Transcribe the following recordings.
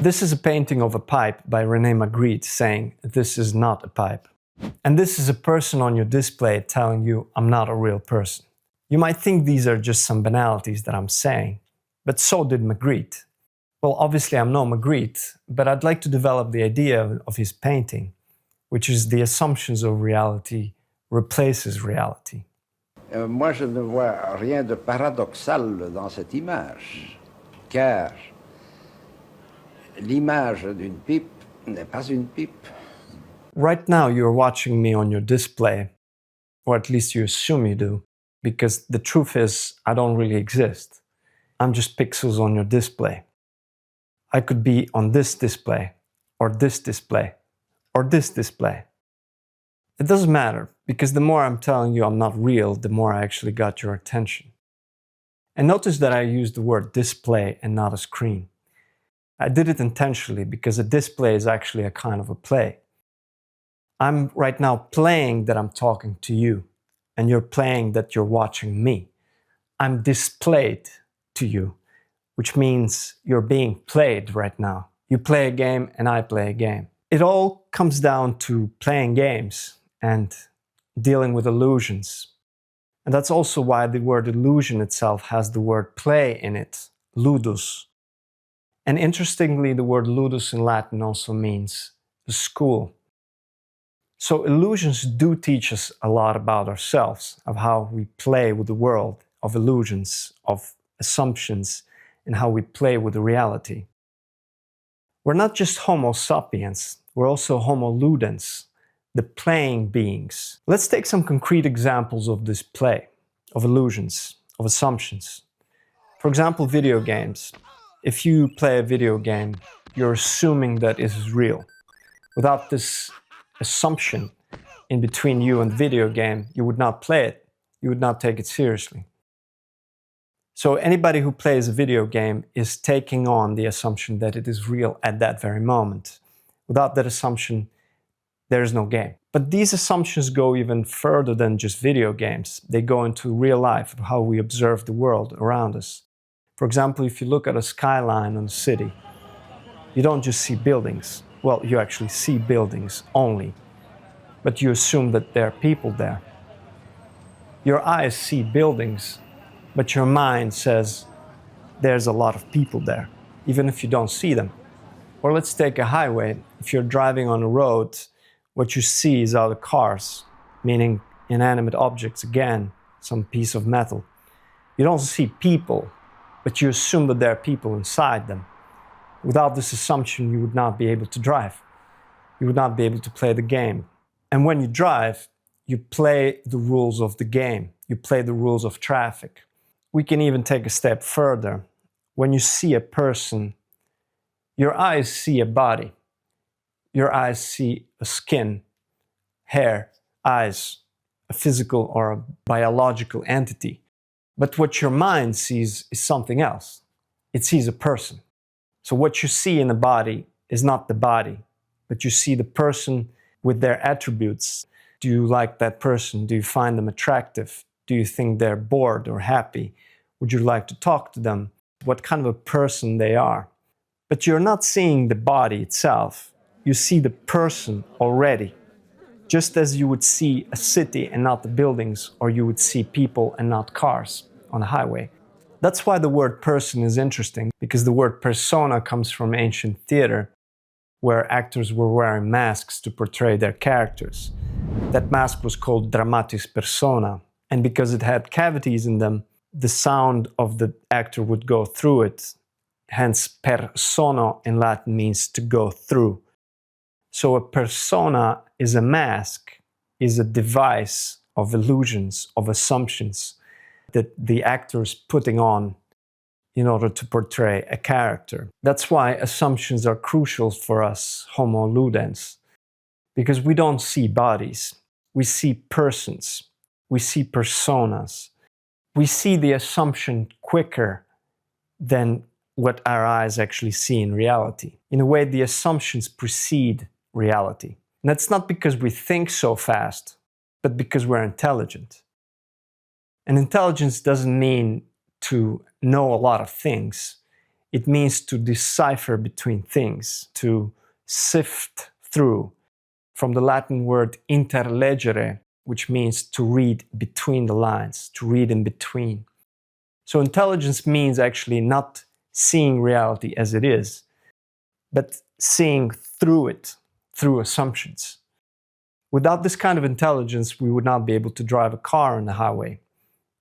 This is a painting of a pipe by Magritte saying, "This is not a pipe." And this is a person on your display telling you, "I'm not a real person." You might think these are just some banalities that I'm saying, but so did Magritte. Well, obviously I'm no Magritte, but I'd like to develop the idea of his painting, which is the assumptions of reality replaces reality. Moi, je ne vois rien de paradoxal dans cette image, car l'image d'une pipe n'est pas une pipe. Right now you're watching me on your display, or at least you assume you do, because the truth is I don't really exist. I'm just pixels on your display. I could be on this display, or this display, or this display. It doesn't matter, because the more I'm telling you I'm not real, the more I actually got your attention. And notice that I used the word display and not a screen. I did it intentionally because a display is actually a kind of a play. I'm right now playing that I'm talking to you, and you're playing that you're watching me. I'm displayed to you, which means you're being played right now. You play a game and I play a game. It all comes down to playing games and dealing with illusions. And that's also why the word illusion itself has the word play in it, ludus. And interestingly, the word ludus in Latin also means a school. So illusions do teach us a lot about ourselves, of how we play with the world, of illusions, of assumptions, and how we play with the reality. We're not just Homo Sapiens, we're also Homo Ludens, the playing beings. Let's take some concrete examples of this play, of illusions, of assumptions. For example, video games. If you play a video game, you're assuming that it is real. Without this assumption in between you and the video game, you would not play it. You would not take it seriously. So anybody who plays a video game is taking on the assumption that it is real at that very moment. Without that assumption, there is no game. But these assumptions go even further than just video games. They go into real life, how we observe the world around us. For example, if you look at a skyline on a city, you don't just see buildings. Well, you actually see buildings only, but you assume that there are people there. Your eyes see buildings, but your mind says there's a lot of people there, even if you don't see them. Or let's take a highway. If you're driving on a road, what you see is other cars, meaning inanimate objects, again, some piece of metal. You don't see people, but you assume that there are people inside them. Without this assumption, you would not be able to drive. You would not be able to play the game. And when you drive, you play the rules of the game. You play the rules of traffic. We can even take a step further. When you see a person, your eyes see a body. Your eyes see a skin, hair, eyes, a physical or a biological entity. But what your mind sees is something else. It sees a person. So what you see in the body is not the body, but you see the person with their attributes. Do you like that person? Do you find them attractive? Do you think they're bored or happy? Would you like to talk to them? What kind of a person they are? But you're not seeing the body itself. You see the person already. Just as you would see a city and not the buildings, or you would see people and not cars on a highway. That's why the word person is interesting, because the word persona comes from ancient theater, where actors were wearing masks to portray their characters. That mask was called dramatis persona, and because it had cavities in them, the sound of the actor would go through it. Hence, persono in Latin means to go through. So a persona is a mask, is a device of illusions, of assumptions that the actor is putting on in order to portray a character. That's why assumptions are crucial for us Homo Ludens, because we don't see bodies, we see persons, we see personas. We see the assumption quicker than what our eyes actually see in reality. In a way, the assumptions precede reality. And that's not because we think so fast, but because we're intelligent. And intelligence doesn't mean to know a lot of things. It means to decipher between things, to sift through, from the Latin word interleggere, which means to read between the lines, to read in between. So intelligence means actually not seeing reality as it is, but seeing through it, through assumptions. Without this kind of intelligence, we would not be able to drive a car on the highway,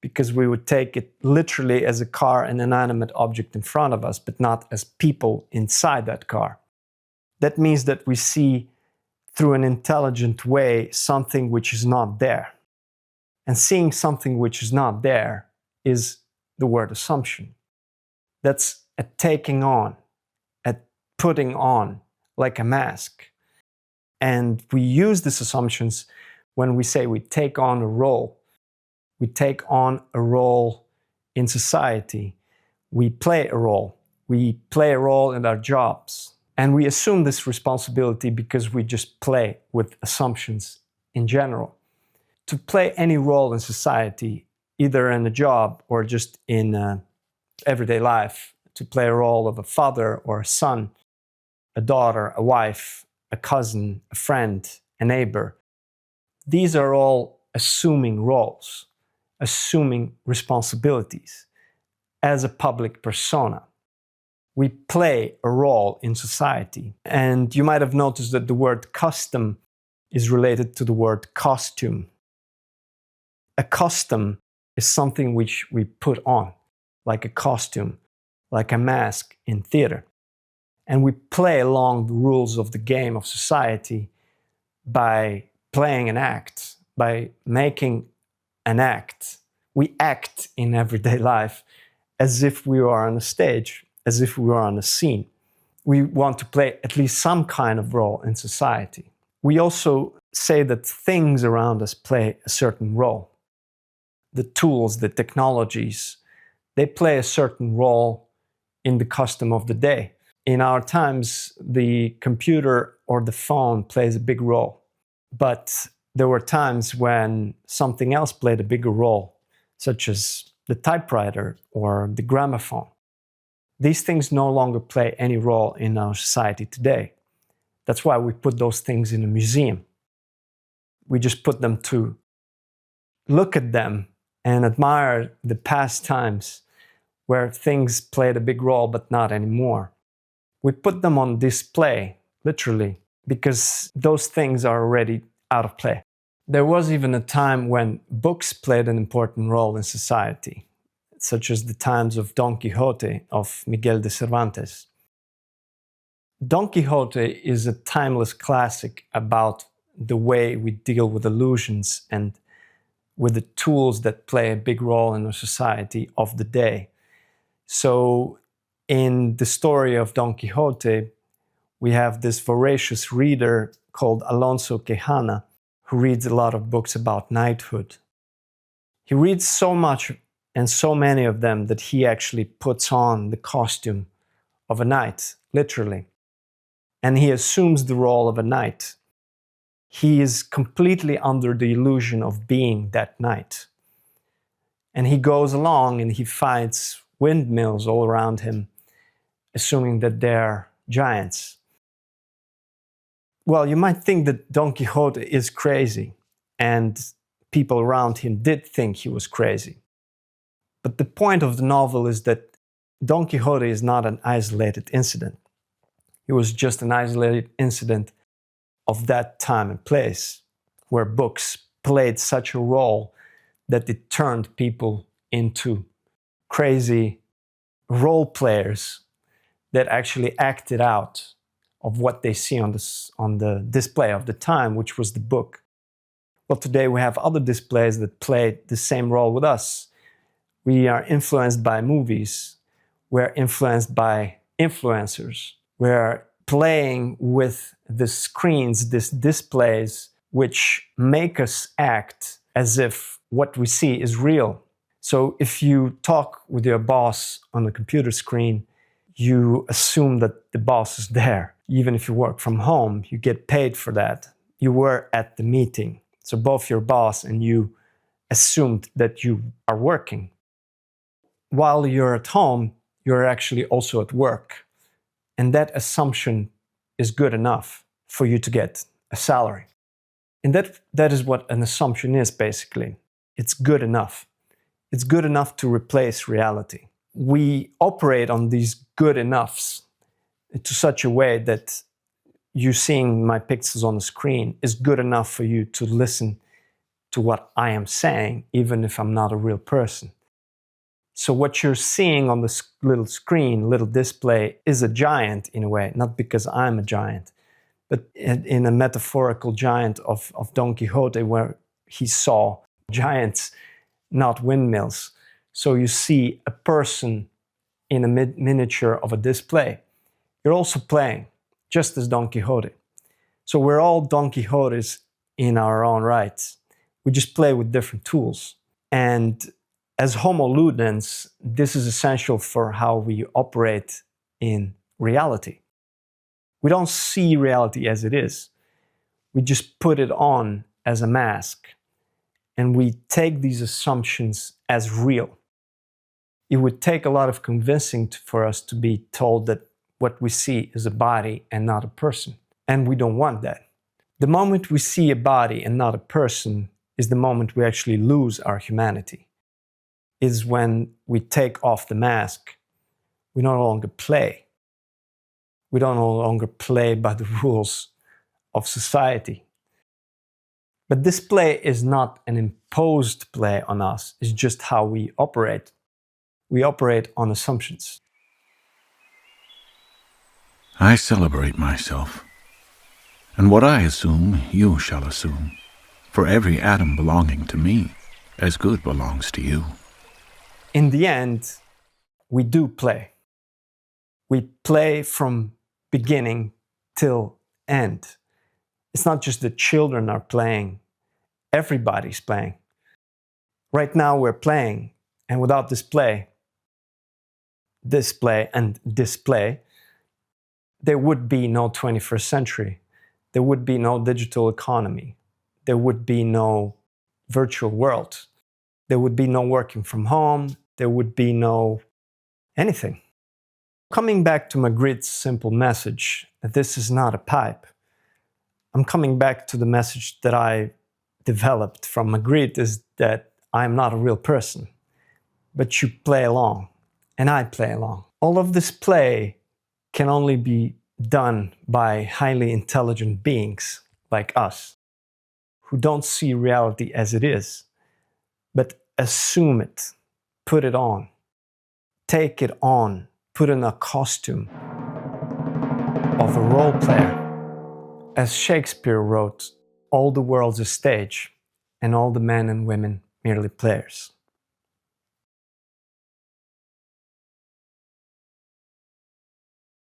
because we would take it literally as a car, an inanimate object in front of us, but not as people inside that car. That means that we see through an intelligent way something which is not there. And seeing something which is not there is the word assumption. That's a taking on, a putting on, like a mask. And we use these assumptions when we say we take on a role. We take on a role in society. We play a role. We play a role in our jobs. And we assume this responsibility because we just play with assumptions in general. To play any role in society, either in a job or just in everyday life, to play a role of a father or a son, a daughter, a wife, a cousin, a friend, a neighbor. These are all assuming roles, assuming responsibilities as a public persona. We play a role in society. And you might have noticed that the word custom is related to the word costume. A custom is something which we put on, like a costume, like a mask in theater. And we play along the rules of the game of society by playing an act, by making an act. We act in everyday life as if we are on a stage, as if we were on a scene. We want to play at least some kind of role in society. We also say that things around us play a certain role. The tools, the technologies, they play a certain role in the custom of the day. In our times, the computer or the phone plays a big role. But there were times when something else played a bigger role, such as the typewriter or the gramophone. These things no longer play any role in our society today. That's why we put those things in a museum. We just put them to look at them and admire the past times where things played a big role but not anymore. We put them on display, literally, because those things are already out of play. There was even a time when books played an important role in society, such as the times of Don Quixote of Miguel de Cervantes. Don Quixote is a timeless classic about the way we deal with illusions and with the tools that play a big role in our society of the day. So in the story of Don Quixote, we have this voracious reader called Alonso Quijana, who reads a lot of books about knighthood. He reads so much and so many of them that he actually puts on the costume of a knight, literally. And he assumes the role of a knight. He is completely under the illusion of being that knight. And he goes along and he finds windmills all around him, assuming that they're giants. Well, you might think that Don Quixote is crazy, and people around him did think he was crazy. But the point of the novel is that Don Quixote is not an isolated incident. It was just an isolated incident of that time and place, where books played such a role that it turned people into crazy role players that actually acted out of what they see on the display of the time, which was the book. Well, today we have other displays that play the same role with us. We are influenced by movies. We're influenced by influencers. We're playing with the screens, these displays, which make us act as if what we see is real. So if you talk with your boss on a computer screen, you assume that the boss is there. Even if you work from home, you get paid for that. You were at the meeting. So both your boss and you assumed that you are working. While you're at home, you're actually also at work. And that assumption is good enough for you to get a salary. And that is what an assumption is, basically. It's good enough. It's good enough to replace reality. We operate on these good enoughs to such a way that you seeing my pixels on the screen is good enough for you to listen to what I am saying, even if I'm not a real person. So what you're seeing on this little screen, little display, is a giant in a way, not because I'm a giant, but in a metaphorical giant of Don Quixote, where he saw giants, not windmills. So you see a person in a miniature of a display. You're also playing, just as Don Quixote. So we're all Don Quixotes in our own rights. We just play with different tools. And as Homo Ludens, this is essential for how we operate in reality. We don't see reality as it is. We just put it on as a mask. And we take these assumptions as real. It would take a lot of convincing for us to be told that what we see is a body and not a person. And we don't want that. The moment we see a body and not a person is the moment we actually lose our humanity. Is when we take off the mask. We no longer play. We don't no longer play by the rules of society. But this play is not an imposed play on us. It's just how we operate. We operate on assumptions. I celebrate myself. And what I assume, you shall assume. For every atom belonging to me, as good belongs to you. In the end, we do play. We play from beginning till end. It's not just the children are playing. Everybody's playing. Right now we're playing, and without display, there would be no 21st century. There would be no digital economy. There would be no virtual world. There would be no working from home. There would be no anything. Coming back to Magritte's simple message that this is not a pipe, I'm coming back to the message that I developed from Magritte, is that I'm not a real person, but you play along, and I play along. All of this play can only be done by highly intelligent beings like us, who don't see reality as it is, but assume it, put it on, take it on, put in a costume of a role player. As Shakespeare wrote, all the world's a stage, and all the men and women merely players.